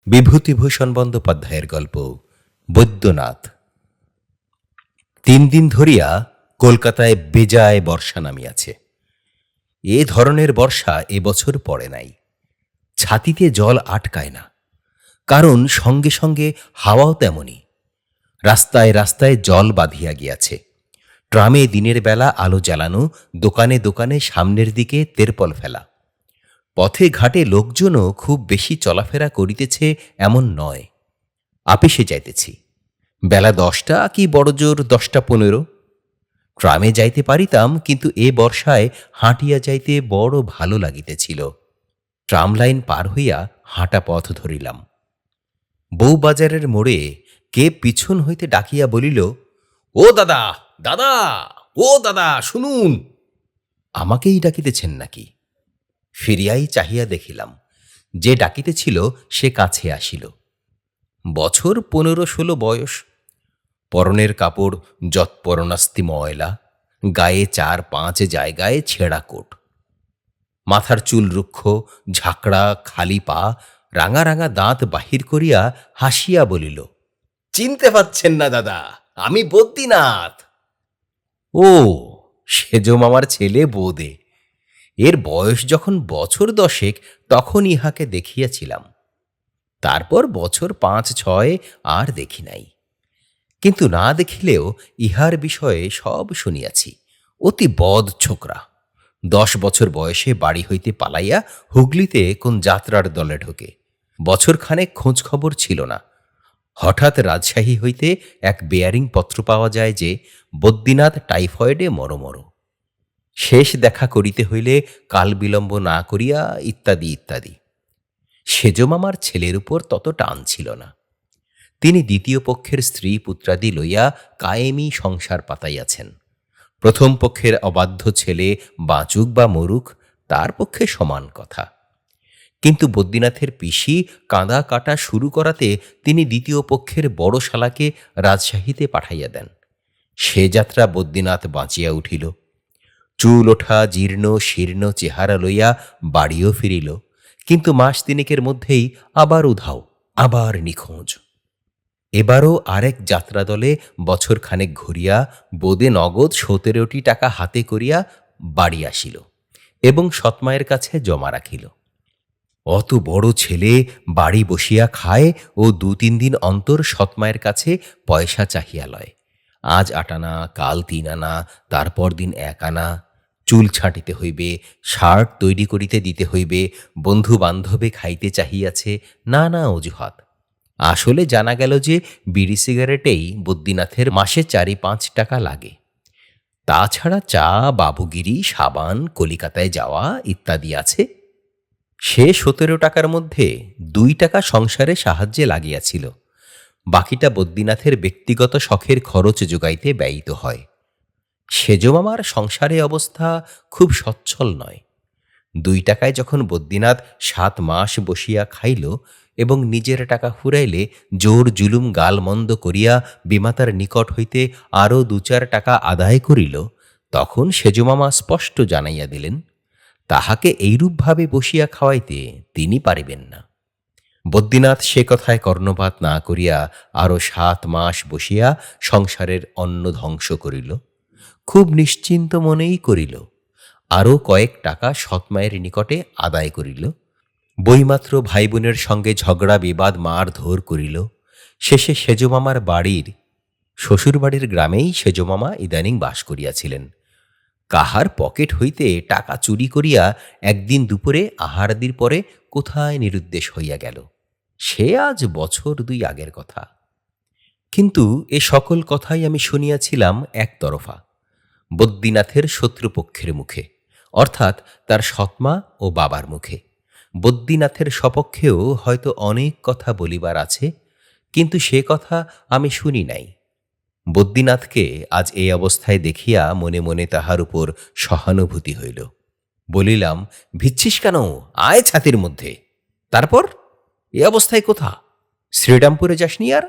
বিভূতিভূষণ বন্দ্যোপাধ্যায়ের গল্প বৈদ্যনাথ। 3 দিন ধরিয়া কলকাতায় বেজায় বর্ষা নামিয়াছে। এ ধরনের বর্ষা এবছর পড়ে নাই। ছাতিতে জল আটকায় না, কারণ সঙ্গে সঙ্গে হাওয়াও তেমনি। রাস্তায় রাস্তায় জল বাঁধিয়া গিয়াছে। ট্রামে দিনের বেলা আলো জ্বালানো, দোকানে দোকানে সামনের দিকে তেরপল ফেলা। পথে ঘাটে লোকজনও খুব বেশি চলাফেরা করিতেছে এমন নয়। আপিসে যাইতেছি, বেলা 10টা কি বড়জোর 10টা 15। ট্রামে যাইতে পারিতাম, কিন্তু এ বর্ষায় হাঁটিয়া যাইতে বড় ভালো লাগিতেছিল। ট্রাম লাইন পার হইয়া হাঁটা পথ ধরিলাম। বউবাজারের মোড়ে কে পিছন হইতে ডাকিয়া বলিল, ও দাদা, দাদা, ও দাদা, শুনুন। আমাকেই ডাকিতেছেন নাকি? ফিরিয়াই চাহিয়া দেখিলাম, যে ডাকিতেছিল সে কাছে আসিল। বছর 15-16 বয়স। পরনের কাপড় যৎপরণাস্তি ময়লা, গায়ে 4-5 জায়গায় ছেঁড়া কোট। মাথার চুল রুক্ষ, ঝাঁকড়া, খালি পা, রাঙা রাঙা দাঁত বাহির করিয়া হাসিয়া বলিল, চিনতে পাচ্ছেন না দাদা, আমি বদ্যিনাথ। ও, সেজ মামার ছেলে বোদে। এর বয়স যখন বছর 10 তখন ইহাকে দেখিয়াছিলাম। তারপর বছর 5-6 আর দেখি নাই। কিন্তু না দেখিলেও ইহার বিষয়ে সব শুনিয়াছি। অতি বদ ছোকরা। 10 বছর বয়সে বাড়ি হইতে পালাইয়া হুগলিতে কোন যাত্রার দলে ঢোকে। বছরখানেক খোঁজ খবর ছিল না। হঠাৎ রাজশাহী হইতে এক বেয়ারিং পত্র পাওয়া যায় যে বদ্যিনাথ টাইফয়েডে মরমর। শেষ দেখা করিতে হইলে কাল বিলম্ব না করিয়া ইত্যাদি ইত্যাদি। সেজমামার ছেলের উপর তত টান ছিল না। তিনি দ্বিতীয় পক্ষের স্ত্রী পুত্রাদি লইয়া কায়েমি সংসার পাতাইয়াছেন। প্রথম পক্ষের অবাধ্য ছেলে বাঁচুক বা মরুক, তার পক্ষে সমান কথা। কিন্তু বদ্যিনাথের পিসি কাঁদা কাটা শুরু করাতে তিনি দ্বিতীয় পক্ষের বড় শালাকে রাজশাহীতে পাঠাইয়া দেন। সে যাত্রা বদ্যিনাথ বাঁচিয়া উঠিল। চুল ওঠা জীর্ণ শীর্ণ চেহারা লইয়া বাড়িও ফিরিল, কিন্তু মাস তিনেকের মধ্যেই আবার উধাও, আবার নিখোঁজ। এবারও আরেক যাত্রাদলে বছরখানেক ঘুরিয়া বোদে নগদ 17টি টাকা হাতে করিয়া বাড়ি আসিল এবং সৎমায়ের কাছে জমা রাখিল। অত বড় ছেলে বাড়ি বসিয়া খায় ও 2-3 দিন অন্তর সৎমায়ের কাছে পয়সা চাহিয়া লয়। আজ 8 আনা, কাল 3 আনা, তারপর দিন 1 আনা। চুল ছাঁটিতে হইবে, শার্ট তৈরি করিতে দিতে হইবে, বন্ধু বান্ধবে খাইতে চাহিয়াছে, নানা অজুহাত। আসলে জানা গেল যে বিড়ি সিগারেটেই বদ্যিনাথের মাসে 4-5 টাকা লাগে। তাছাড়া চা, বাবুগিরি, সাবান, কলিকাতায় যাওয়া ইত্যাদি আছে। সে 17 টাকার মধ্যে 2 টাকা সংসারে সাহায্যে লাগিয়াছিল। বাকিটা বদ্যিনাথের ব্যক্তিগত শখের খরচ যোগাইতে ব্যয়িত হয়। সেজমামার সংসারে অবস্থা খুব সচ্ছল নয়। 2 টাকায় যখন বদ্যিনাথ 7 মাস বসিয়া খাইল এবং নিজের টাকা ফুরাইলে জোর জুলুম গালমন্দ করিয়া বিমাতার নিকট হইতে আরও 2-4 টাকা আদায় করিল, তখন সেজমামা স্পষ্ট জানাইয়া দিলেন, তাহাকে এইরূপভাবে বসিয়া খাওয়াইতে তিনি পারিবেন না। বদ্যিনাথ সে কথায় কর্ণপাত না করিয়া আরও 7 মাস বসিয়া সংসারের অন্ন ধ্বংস করিল। খুব নিশ্চিন্ত মনেই করিল। আরও কয়েক টাকা সৎমায়ের নিকটে আদায় করিল। বইমাত্র ভাই বোনের সঙ্গে ঝগড়া বিবাদ মারধর করিল। শেষে সেজমামার বাড়ির, শ্বশুরবাড়ির গ্রামেই সেজমামা ইদানিং বাস করিয়াছিলেন। কাহার পকেট হইতে টাকা চুরি করিয়া একদিন দুপুরে আহারাদির পরে কোথায় নিরুদ্দেশ হইয়া গেল। সে আজ বছর 2 আগের কথা। কিন্তু এ সকল কথাই আমি শুনিয়াছিলাম একতরফা, বদ্যিনাথের শত্রুপক্ষের মুখে, অর্থাৎ তার সৎমা ও বাবার মুখে। বদ্যিনাথের সপক্ষেও হয়তো অনেক কথা বলিবার আছে, কিন্তু সে কথা আমি শুনি নাই। বদ্যিনাথকে আজ এই অবস্থায় দেখিয়া মনে মনে তাহার উপর সহানুভূতি হইল। বলিলাম, ভিচ্ছিস কেন? আয় ছাতির মধ্যে। তারপর এ অবস্থায় কোথা? শ্রীরামপুরে যাসনি আর?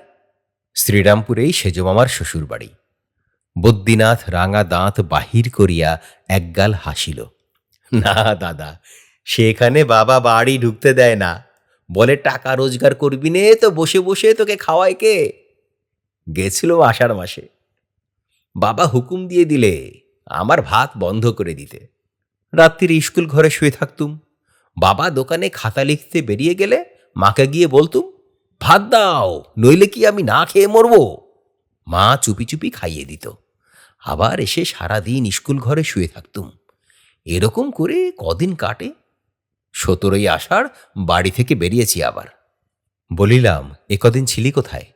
শ্রীরামপুরেই সেজমামার শ্বশুর বাড়ি। বদ্যিনাথ রাঙা দাঁত বাহির করিয়া একগাল হাসিল। না দাদা, সেখানে বাবা বাড়ি ঢুকতে দেয় না। বলে টাকা রোজগার করবি নে তো বসে বসে তোকে খাওয়ায় কে? গেছিল আষাঢ় মাসে। বাবা হুকুম দিয়ে দিলে আমার ভাত বন্ধ করে দিতে। রাত্রির স্কুল ঘরে শুয়ে থাকতুম। বাবা দোকানে খাতা লিখতে বেরিয়ে গেলে মাকে গিয়ে বলতুম, ভাত দাও, নইলে কি আমি না খেয়ে মরব? মা চুপি চুপি খাইয়ে দিত। আবার এসে সারাদিন স্কুল ঘরে শুয়ে থাকতুম। এরকম করে কদিন কাটে। 17ই আষাঢ় বাড়ি থেকে বেরিয়েছি আবার। বলিলাম, এ কদিন ছিলি কোথায়?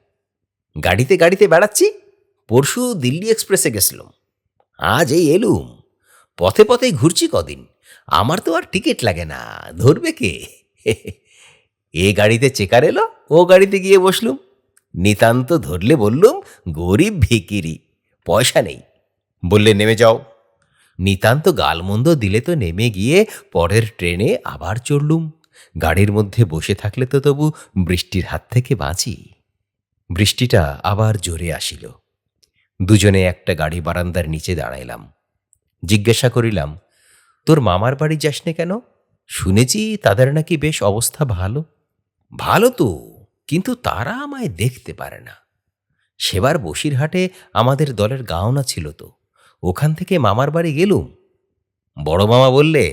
গাড়িতে গাড়িতে বেড়াচ্ছি। পরশু দিল্লি এক্সপ্রেসে গেছিলাম, আজ এই এলুম। পথে পথেই ঘুরছি কদিন। আমার তো আর টিকিট লাগে না, ধরবে কে? এ গাড়িতে চেকার এলো, ও গাড়িতে গিয়ে বসলুম। নিতান্ত ধরলে বললুম, গরিব ভিকিরি, পয়সা নেই। বললে নেমে যাও। নিতান্ত গালমন্দ দিলে তো নেমে গিয়ে পরের ট্রেনে আবার চড়লুম। গাড়ির মধ্যে বসে থাকলে তো তবু বৃষ্টির হাত থেকে বাঁচি। বৃষ্টিটা আবার জোরে আসিল। দুজনে একটা গাড়ি বারান্দার নিচে দাঁড়াইলাম। জিজ্ঞাসা করিলাম, তোর মামার বাড়ি যাস নে কেন? শুনেছি তাদের নাকি বেশ অবস্থা ভালো। ভালো তো, কিন্তু তারা আমায় দেখতে পারে না। সেবার বসিরহাটে আমাদের দলের গাওনা ছিল তো, ওখান থেকে মামার বাড়ি গেলুম। বড় মামা বললে,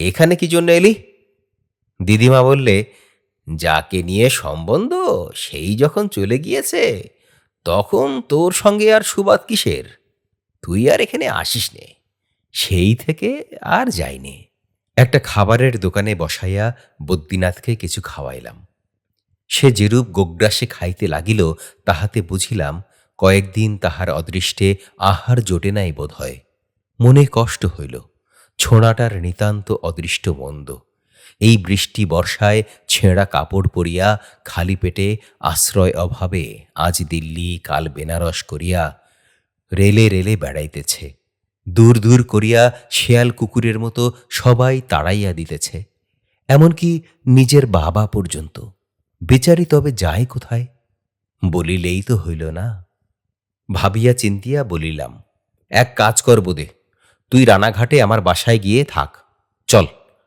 এখানে কি জন্য এলি? দিদিমা বললে, যাকে নিয়ে সম্বন্ধ সেই যখন চলে গিয়েছে, তখন তোর সঙ্গে আর সুবাদ কিসের? তুই আর এখানে আসিস নে। সেই থেকে আর যাইনি। একটা খাবারের দোকানে বসাইয়া বদ্যিনাথকে কিছু খাওয়াইলাম। সে যেরূপ গোগ্রাসে খাইতে লাগিল, তাহাতে বুঝিলাম কয়েকদিন তাহার অদৃষ্টে আহার জোটে নাই বোধ হয়। মনে কষ্ট হইল। ছোঁড়াটার নিতান্ত অদৃষ্ট মন্দ। এই বৃষ্টি বর্ষায় ছেঁড়া কাপড় পরিয়া খালি পেটে আশ্রয় অভাবে আজ দিল্লি কাল বেনারস করিয়া রেলে রেলে বেড়াইতেছে। দূর দূর করিয়া শেয়াল কুকুরের মতো সবাই তাড়াইয়া দিতেছে, এমনকি নিজের বাবা পর্যন্ত। বেচারি তবে যায় কোথায়? বলিলেই তো হইল না। ভাবিয়া চিন্তিয়া বলিলাম, এক কাজ কর বোদে, তুই রানাঘাটে আমার বাসায় গিয়ে থাক। চল,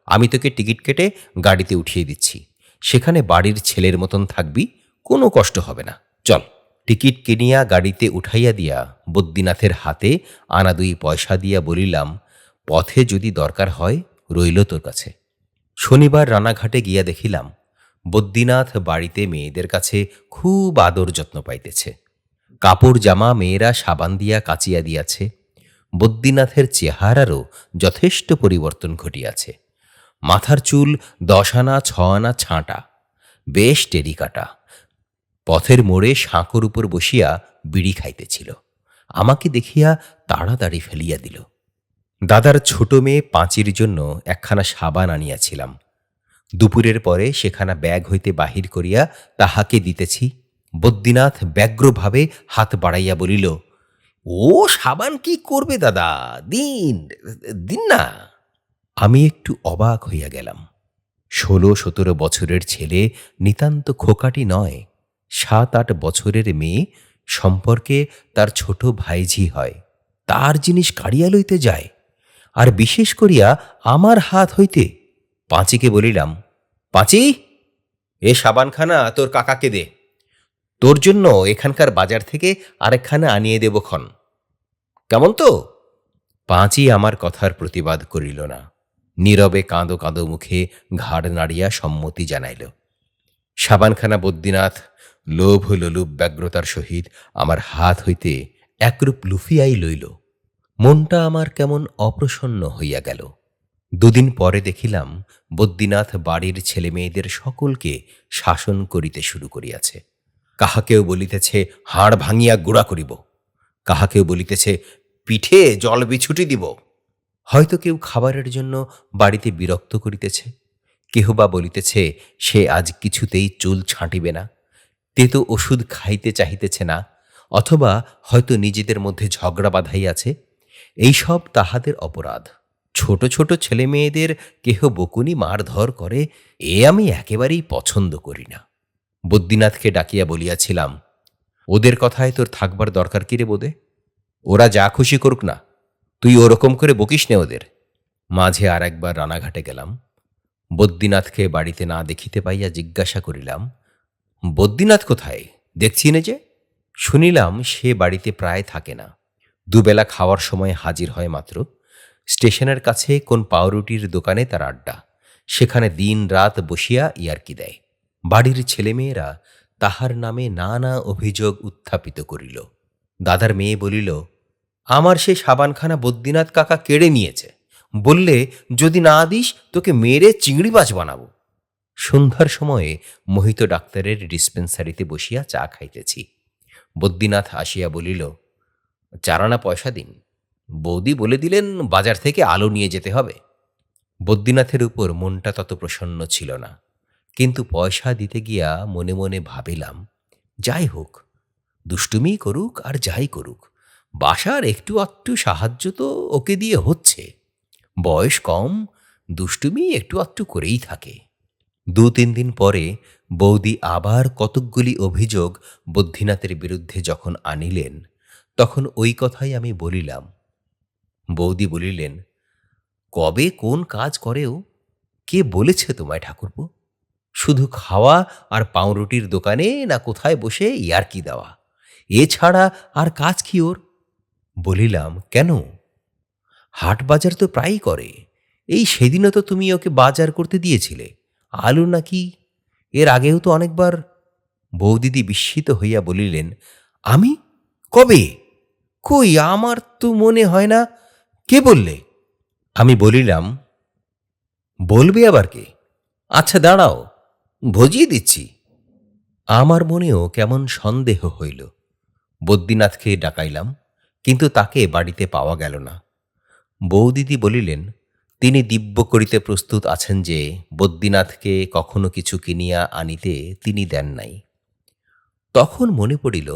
আমি তোকে টিকিট কেটে গাড়িতে উঠিয়ে দিচ্ছি। সেখানে বাড়ির ছেলের মতন থাকবি, কোনো কষ্ট হবে না। চল। টিকিট কিনিয়া গাড়িতে উঠাইয়া দিয়া বদ্যিনাথের হাতে আনা 2 পয়সা দিয়া বলিলাম, পথে যদি দরকার হয় রইল তোর কাছে। শনিবার রানাঘাটে গিয়া দেখিলাম বদ্যিনাথ বাড়িতে মেয়েদের কাছে খুব আদর যত্ন পাইতেছে। কাপড় জামা মেয়েরা সাবান দিয়া কাচিয়া দিয়াছে। বদ্যিনাথের চেহারারও যথেষ্ট পরিবর্তন ঘটিয়াছে। মাথার চুল 10 আনা 6 আনা ছাঁটা, বেশ টেরিকাটা। পথের মোড়ে সাঁকোর উপর বসিয়া বিড়ি খাইতেছিল। আমাকে দেখিয়া তাড়াতাড়ি ফেলিয়া দিল। দাদার ছোট মেয়ে পাঁচির জন্য একখানা সাবান আনিয়াছিলাম। দুপুরের পরে সেখানা ব্যাগ হইতে বাহির করিয়া তাহাকে দিতেছি। বদ্যিনাথ ব্যগ্রভাবে হাত বাড়াইয়া বলিল, ও সাবান কি করবে দাদা, দিন দিন না। আমি একটু অবাক হইয়া গেলাম। 16-17 বছরের ছেলে নিতান্ত খোকাটি নয়, 7-8 বছরের মেয়ে সম্পর্কে তার ছোট ভাইঝি হয়, তার জিনিস কাড়িয়া লইতে যায়, আর বিশেষ করিয়া আমার হাত হইতে। পাঁচিকে বলিলাম, পাঁচি, এ সাবানখানা তোর কাকাকে দে। তোর জন্য এখানকার বাজার থেকে আরেকখানা আনিয়ে দেব ক্ষণ। কেমন তো? পাঁচি আমার কথার প্রতিবাদ করিল না। নীরবে কাঁদো কাঁদো মুখে ঘাড় নাড়িয়া সম্মতি জানাইল। সাবানখানা বদ্যিনাথ লোভ লোলুপ ব্যগ্রতার সহিত আমার হাত হইতে একরূপ লুফিয়াই লইল। মনটা আমার কেমন অপ্রসন্ন হইয়া গেল। 2 দিন পরে দেখিলাম বদ্যিনাথ বাড়ির ছেলে মেয়েদের সকলকে শাসন করিতে শুরু করিয়াছে। কাহাকেও বলিতেছে হাড় ভাঙিয়া গুঁড়া করিব, কাহাকেও বলিতেছে পিঠে জল বিছুটি দিব। হয়তো কেউ খাবারের জন্য বাড়িতে বিরক্ত করিতেছে, কেহ বা বলিতেছে সে আজ কিছুতেই চুল ছাঁটিবে না, তেতো ওষুধ খাইতে চাহিতেছে না, অথবা হয়তো নিজেদের মধ্যে ঝগড়া বাঁধাইয়াছে। এইসব তাহাদের অপরাধ। ছোট ছোট ছেলে মেয়েদের কেহ বকুনি মারধর করে, এ আমি একেবারেই পছন্দ করি না। বদ্যিনাথকে ডাকিয়া বলিয়াছিলাম, ওদের কথায় তোর থাকবার দরকার কি রে বোদে? ওরা যা খুশি করুক না, তুই ওরকম করে বকিস নে ওদের। মাঝে আর একবার রানাঘাটে গেলাম। বদ্যিনাথকে বাড়িতে না দেখিতে পাইয়া জিজ্ঞাসা করিলাম, বদ্যিনাথ কোথায়? দেখছি না যে। শুনিলাম সে বাড়িতে প্রায় থাকে না, দুবেলা খাওয়ার সময় হাজির হয় মাত্র। স্টেশনের কাছে কোন পাউরুটির দোকানে তার আড্ডা, সেখানে দিন রাত বসিয়া ইয়ার্কি দেয়। বাড়ির ছেলেমেয়েরা তাহার নামে নানা অভিযোগ উত্থাপিত করিল। দাদার মেয়ে বলিল, আমার সেই সাবানখানা বদ্যিনাথ কাকা কেড়ে নিয়েছে, বললে যদি না দিস তোকে মেরে চিংড়ি মাছ বানাবো। সন্ধ্যার সময়ে মোহিত ডাক্তারের ডিসপেন্সারিতে বসিয়া চা খাইতেছি। বদ্যিনাথ আসিয়া বলিল, 4 আনা পয়সা দিন। বৌদি বলে দিলেন বাজার থেকে আলু নিয়ে যেতে হবে। বদ্যিনাথের উপর মনটা তত প্রসন্ন ছিল না, কিন্তু পয়সা দিতে গিয়া মনে মনে ভাবিলাম, যাই হোক, দুষ্টুমি করুক আর যাই করুক, বাসার একটু আধটু সাহায্য তো ওকে দিয়ে হচ্ছে। বয়স কম, দুষ্টুমি একটু আধটু করেই থাকে। 2-3 দিন পরে বৌদি আবার কতকগুলি অভিযোগ বদ্যিনাথের বিরুদ্ধে যখন আনিলেন, তখন ওই কথাই আমি বলিলাম। বৌদি বলিলেন, কবে কোন কাজ করেও, কে বলেছে তোমায় ঠাকুরপো? শুধু খাওয়া আর পাউরুটির দোকানে না কোথায় বসে ইয়ার্কি দেওয়া, এছাড়া আর কাজ কি ওর? বলিলাম, কেন? হাট বাজার তো প্রায়ই করে। এই সেদিনও তো তুমি ওকে বাজার করতে দিয়েছিলে, আলু নাকি? এর আগেও তো অনেকবার। বৌদিদি বিস্মিত হইয়া বলিলেন, আমি? কবে? কই, আমার তো মনে হয় না। কে বললে? আমি বলিলাম, বলবে আবার কে? আচ্ছা দাঁড়াও, ভজিয়ে দিচ্ছি। আমার মনেও কেমন সন্দেহ হইল। বদ্যিনাথকে ডাকাইলাম, কিন্তু তাকে বাড়িতে পাওয়া গেল না। বৌদিদি বলিলেন, তিনি দিব্য করিতে প্রস্তুত আছেন যে বদ্যিনাথকে কখনো কিছু কিনিয়া আনিতে তিনি দেন নাই। তখন মনে পড়িল,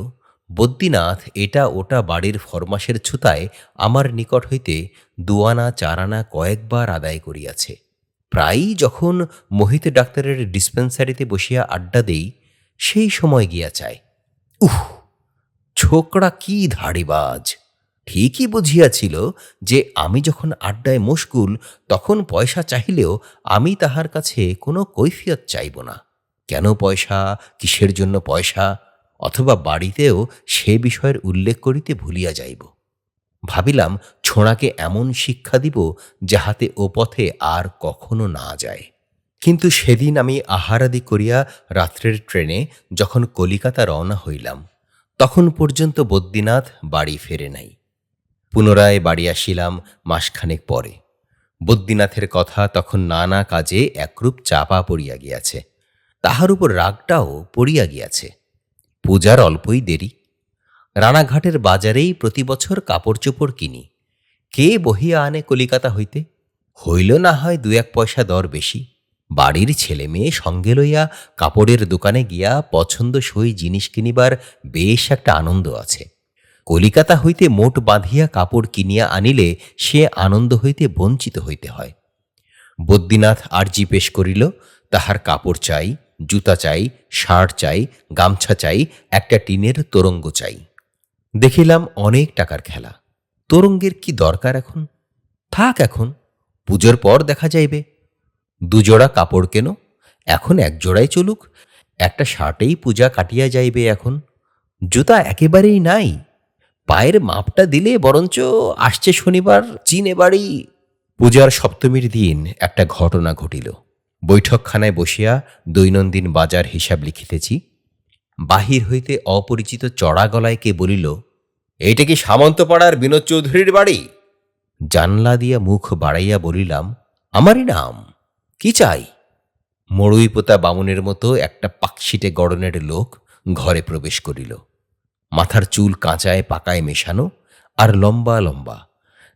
বদ্যিনাথ এটা ওটা বাড়ির ফরমাসের ছুতায় আমার নিকট হইতে 2 আনা 4 আনা কয়েকবার আদায় করিয়াছে। প্রায়ই যখন মোহিত ডাক্তারের ডিসপেন্সারিতে বসিয়া আড্ডা দেই, সেই সময় গিয়া চায়। উহ, ছোকরা কি ধাড়িবাজ! ঠিকই বুঝিয়াছিল যে আমি যখন আড্ডায় মশগুল তখন পয়সা চাহিলেও আমি তাহার কাছে কোনো কৈফিয়ত চাইব না। কেন পয়সা, কিসের জন্য পয়সা, অথবা বাড়িতেও সে বিষয়ের উল্লেখ করিতে ভুলিয়া যাইব। ভাবিলাম ছোঁড়াকে এমন শিক্ষা দিব যাহাতে ও পথে আর কখনো না যায়। কিন্তু সেদিন আমি আহারাদি করিয়া রাত্রের ট্রেনে যখন কলিকাতা রওনা হইলাম, তখন পর্যন্ত বদ্যিনাথ বাড়ি ফেরে নাই। পুনরায় বাড়ি আসিলাম মাসখানেক পরে। বদ্যিনাথের কথা তখন নানা কাজে একরূপ চাপা পড়িয়া গিয়াছে, তাহার উপর রাগটাও পড়িয়া গিয়াছে। পূজার অল্পই দেরি। রানাঘাটের বাজারেই প্রতি বছর কাপড় চোপড় কিনি। কে বহিয়া আনে কলিকাতা হইতে? হইল না হয় 2-1 পয়সা দর বেশি। বাড়ির ছেলে মেয়ে সঙ্গে লইয়া কাপড়ের দোকানে গিয়া পছন্দসই জিনিস কিনিবার বেশ একটা আনন্দ আছে। কলিকাতা হইতে মোট বাঁধিয়া কাপড় কিনিয়া আনিলে সে আনন্দ হইতে বঞ্চিত হইতে হয়। বদ্যিনাথ আর্জি পেশ করিল, তাহার কাপড় চাই, জুতা চাই, শার্ট চাই, গামছা চাই, একটা টিনের তোরঙ্গ চাই। দেখিলাম অনেক টাকার খেলা। তোরঙ্গের কি দরকার এখন? থাক, এখন পুজোর পর দেখা যাইবে। 2 জোড়া কাপড় কেন, এখন 1 জোড়াই চলুক। একটা শার্টেই পূজা কাটিয়া যাইবে এখন। জুতা একেবারেই নাই। পায়ের মাপটা দিলে বরঞ্চ আসছে শনিবার চীনে বাড়ি। পূজার সপ্তমীর দিন একটা ঘটনা ঘটিল। বৈঠকখানায় বসিয়া দৈনন্দিন বাজার হিসাব লিখিতেছি। বাহির হইতে অপরিচিত চড়া গলায় কে বলিল, এইটা কি সামন্তপাড়ার বিনোদ চৌধুরীর বাড়ি? জানলা দিয়া মুখ বাড়াইয়া বলিলাম, আমারই নাম। কি চাই? মড়ুই পোতা বামুনের মতো একটা পাকশিটে গড়নের লোক ঘরে প্রবেশ করিল। মাথার চুল কাঁচায় পাকায় মেশানো, আর লম্বা লম্বা,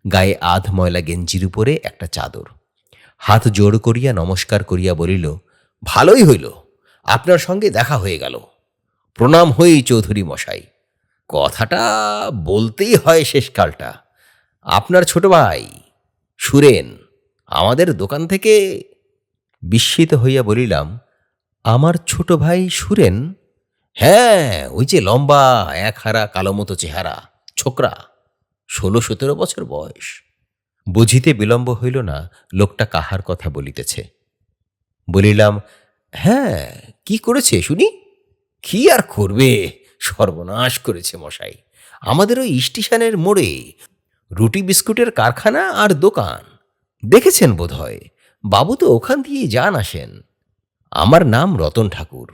গায়ে আধ ময়লা গেঞ্জির উপরে একটা চাদর। হাত জোড় করিয়া নমস্কার করিয়া বলিল, ভালোই হইল, আপনার সঙ্গে দেখা হয়ে গেল। প্রণাম হই চৌধুরী মশাই। কথাটা বলতেই হয় শেষকালটা। আপনার ছোট ভাই সুরেন আমাদের দোকান থেকে। বিস্মিত হইয়া বলিলাম, আমার ছোট ভাই সুরেন? হ্যাঁ, ওই যে লম্বা, 1 হারা কালো মতো চেহারা, ছোকরা, 16-17 বছর বয়স। বুঝিতে বিলম্ব হইল না লোকটা কাহার কথা বলিতেছে। বলিলাম, হ্যাঁ, কি করেছে শুনি? কি আর করবে, সর্বনাশ করেছে মশাই। আমাদের ওই স্টেশনের মোড়ে রুটি বিস্কুটের কারখানা আর দোকান দেখেছেন বোধহয়। বাবু তো ওখান দিয়েই যান আসেন। আমার নাম রতন ঠাকুর,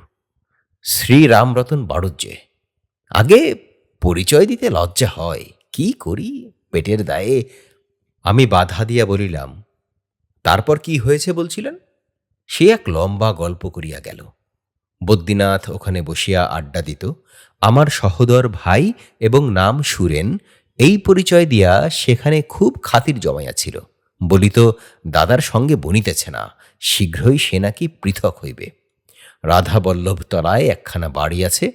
শ্রী রামরতন বাড়ুজ্যে। আগে পরিচয় দিতে লজ্জা হয়, কি করি পেটের দায়ে। আমি বাধা দিয়া বলিলাম, তারপর কি হয়েছে বলছিলেন? সে এক লম্বা গল্প করিয়া গেল। বদ্যিনাথ ওখানে বসিয়া আড্ডা দিত। আমার সহোদর ভাই এবং নাম সুরেন, এই পরিচয় দিয়া সেখানে খুব খাতির জমাইয়াছিল। বলিত, দাদার সঙ্গে বনিতেছে না, শীঘ্রই সে নাকি পৃথক হইবে। রাধাবল্লভ তলায় একখানা বাড়ি আছে,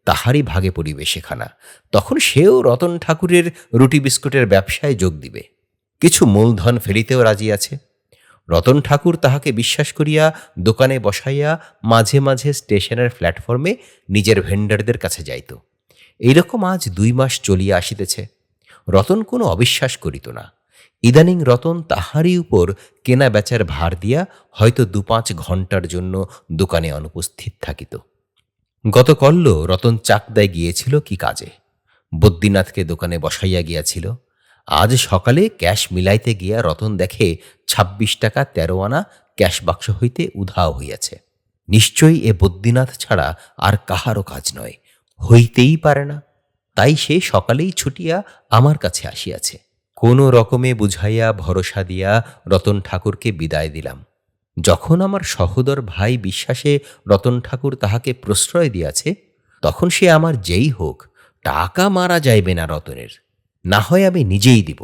তাহারই ভাগে পড়িবে সেখানা। তখন সেও রতন ঠাকুরের রুটি বিস্কুটের ব্যবসায় যোগ দিবে। কিছু মূলধন ফেলিতেও রাজি আছে। রতন ঠাকুর তাহাকে বিশ্বাস করিয়া দোকানে বসাইয়া মাঝে মাঝে স্টেশনের প্ল্যাটফর্মে নিজের ভেন্ডারদের কাছে যাইত। এইরকম আজ 2 মাস চলিয়া আসিতেছে। রতন কোনো অবিশ্বাস করিত না। ইদানিং রতন তাহারই উপর কেনা বেচার ভার দিয়া হয়তো 2-5 ঘণ্টার জন্য দোকানে অনুপস্থিত থাকিত। গতকল্য রতন চাকদায় গিয়েছিল কি কাজে, বদ্যিনাথকে দোকানে বসাইয়া গিয়াছিল। আজ সকালে ক্যাশ মিলাইতে গিয়া রতন দেখে 26 টাকা 13 আনা ক্যাশ বাক্স হইতে উধাও হইয়াছে। নিশ্চয়ই এ বদ্যিনাথ ছাড়া আর কাহারও কাজ নয়, হইতেই পারে না। তাই সে সকালেই ছুটিয়া আমার কাছে আসিয়াছে। কোনো রকমে বুঝাইয়া ভরসা দিয়া রতন ঠাকুরকে বিদায় দিলাম। যখন আমার সহোদর ভাই বিশ্বাসে রতন ঠাকুর তাহাকে প্রশ্রয় দিয়াছে, তখন সে আমার যেই হোক, টাকা মারা যাইবে না রতনের, না হয় আমি নিজেই দিব।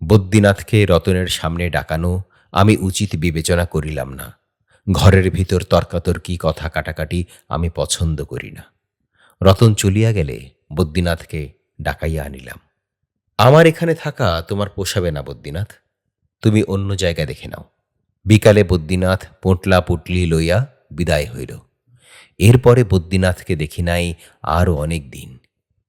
বদ্যিনাথকে রতনের সামনে ডাকানো আমি উচিত বিবেচনা করিলাম না। ঘরের ভিতর তর্কাতর্কি কথা কাটাকাটি আমি পছন্দ করি না। রতন চলিয়া গেলে বদ্যিনাথকে ডাকাইয়া আনিলাম। আমার এখানে থাকা তোমার পোষাবে না বদ্যিনাথ, তুমি অন্য জায়গা দেখে নাও। বিকালে বদ্যিনাথ পোঁটলা পুটলি লইয়া বিদায় হইল। এরপরে বদ্যিনাথকে দেখি নাই আরও অনেক দিন।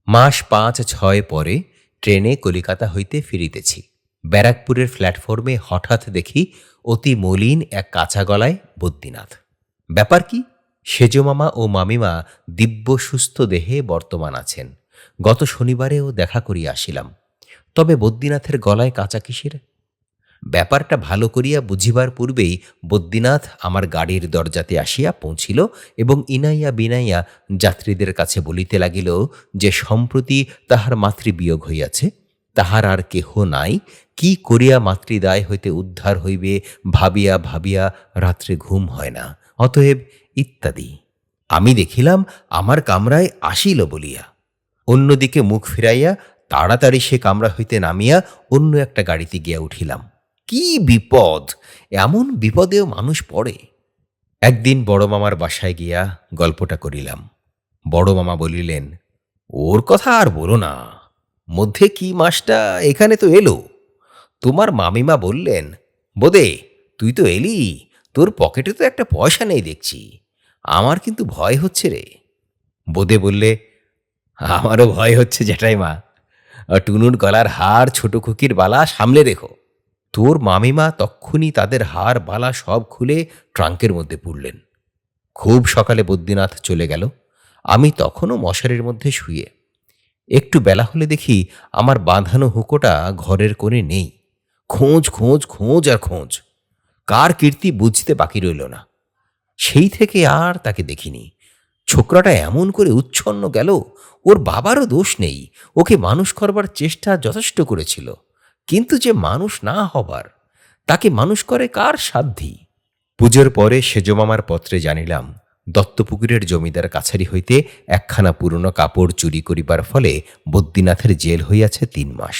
মাস 5-6 পরে ট্রেনে কলিকাতা হইতে ফিরিতেছি। ব্যারাকপুরের প্ল্যাটফর্মে হঠাৎ দেখি অতি মলিন এক কাঁচা গলায় বদ্যিনাথ। ব্যাপার কি? সেজমামা ও মামিমা দিব্য সুস্থ দেহে বর্তমান আছেন। গত শনিবারেও দেখা করিয়া আসিলাম। তবে বদ্যিনাথের গলায় কাঁচা কিসের? ব্যাপারটা ভালো করিয়া বুঝিবার পূর্বেই বদ্যিনাথ আমার গাড়ির দরজাতে আসিয়া পৌঁছিল এবং ইনাইয়া বিনাইয়া যাত্রীদের কাছে বলিতে লাগিল যে সম্প্রতি তাহার মাতৃবিয়োগ হইয়াছে, তাহার আর কেহ নাই, কি করিয়া মাতৃদায় হইতে উদ্ধার হইবে ভাবিয়া ভাবিয়া রাত্রে ঘুম হয় না, অতএব ইত্যাদি। আমি দেখিলাম আমার কামরায় আসিল বলিয়া অন্যদিকে মুখ ফিরাইয়া তাড়াতাড়ি সে কামরা হইতে নামিয়া অন্য একটা গাড়িতে গিয়া উঠিলাম। কি বিপদ! এমন বিপদেও মানুষ পড়ে। একদিন বড় মামার বাসায় গিয়া গল্পটা করিলাম। বড় মামা বলিলেন, ওর কথা আর বলো না, মধ্যে কি মাসটা এখানে তো এলো। তোমার মামিমা বললেন, বোদে তুই তো এলি, তোর পকেটে তো একটা পয়সা নেই দেখছি, আমার কিন্তু ভয় হচ্ছে রে। বোদে বললে, আমারও ভয় হচ্ছে জ্যাঠাইমা। টুনুর গলার হার, ছোট খুকির বালা সামলে রেখো। তোর মামিমা তক্ষুনি তাদের হার বালা সব খুলে ট্রাঙ্কের মধ্যে পুরলেন। খুব সকালে বদ্যিনাথ চলে গেল। আমি তখনও মশারির মধ্যে শুয়ে। একটু বেলা হলে দেখি আমার বাঁধানো হুঁকোটা ঘরের কোণে নেই। খোঁজ খোঁজ খোঁজ আর খোঁজ, কার কীর্তি বুঝতে বাকি রইল না। সেই থেকে আর তাকে দেখিনি। ছোকরাটা এমন করে উচ্ছন্ন গেল, ওর বাবারও দোষ নেই, ওকে মানুষ করবার চেষ্টা যথেষ্ট করেছিল, কিন্তু যে মানুষ না হবার, তাকে মানুষ করে কার সাধ্যি। পুজোর পরে সেজমামার পত্রে জানিলাম, দত্তপুকুরের জমিদার কাছারি হইতে একখানা পুরনো কাপড় চুরি করিবার ফলে বদ্যিনাথের জেল হইয়াছে 3 মাস।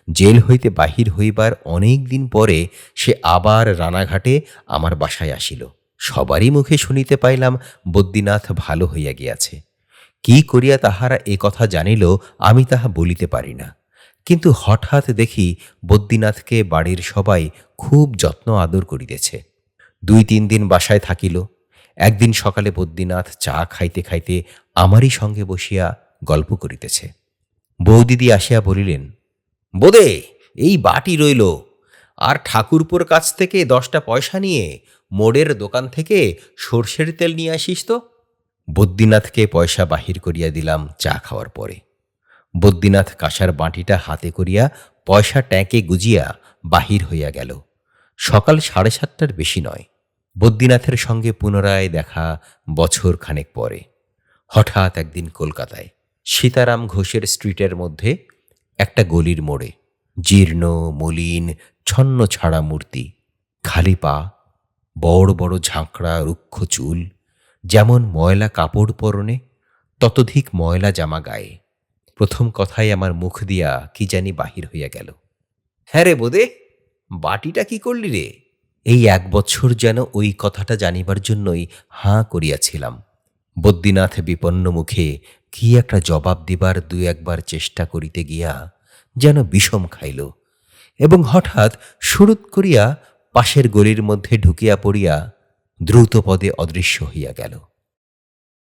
জেল হইতে বাহির হইবার অনেক দিন পরে সে আবার রানাঘাটে আমার বাসায় আসিল। সবারই মুখে শুনিতে পাইলাম বদ্যিনাথ ভালো হইয়া গিয়াছে। কি করিয়া তাহারা এ কথা জানিল আমি তাহা বলিতে পারি না, কিন্তু হঠাৎ দেখি বদ্যিনাথকে বাড়ির সবাই খুব যত্ন আদর করিতেছে। 2-3 দিন বাসায় থাকিল। একদিন সকালে বদ্যিনাথ চা খাইতে খাইতে আমারই সঙ্গে বসিয়া গল্প করিতেছে। বৌদিদি আসিয়া বলিলেন, বোদে এই বাটি রইল, আর ঠাকুরপোর কাছ থেকে 10টা পয়সা নিয়ে মোড়ের দোকান থেকে সর্ষের তেল নিয়ে আসিস তো। বদ্যিনাথকে পয়সা বাহির করিয়া দিলাম চা খাওয়ার পরে। বদ্যিনাথ কাঁসার বাটিটা হাতে করিয়া পয়সা ট্যাঁকে গুজিয়া বাহির হইয়া গেল। সকাল 7:30টার বেশি নয়। বদ্যিনাথের সঙ্গে পুনরায় দেখা বছর খানেক পরে। হঠাৎ একদিন কলকাতায় সীতারাম ঘোষের স্ট্রিটের মধ্যে একটা গলির মোড়ে জীর্ণ মলিন ছন্ন ছাড়া মূর্তি, খালি পা, বড় বড় ঝাঁকড়া রুক্ষ চুল, যেমন ময়লা কাপড় পরনে ততোধিক ময়লা জামা গায়ে। প্রথম কথাই আমার মুখ দিয়া কি জানি বাহির হইয়া গেল, হ্যাঁ রে বোদে, বাটিটা কি করলি রে? এই 1 বছর যেন ওই কথাটা জানিবার জন্যই হাঁ করিয়াছিলাম। বদ্যিনাথ বিপন্ন মুখে কি একটা জবাব দিবার 2-1বার চেষ্টা করিতে গিয়া যেন বিষম খাইল এবং হঠাৎ সুরুৎ করিয়া পাশের গলির মধ্যে ঢুকিয়া পড়িয়া দ্রুত পদে অদৃশ্য হইয়া গেল।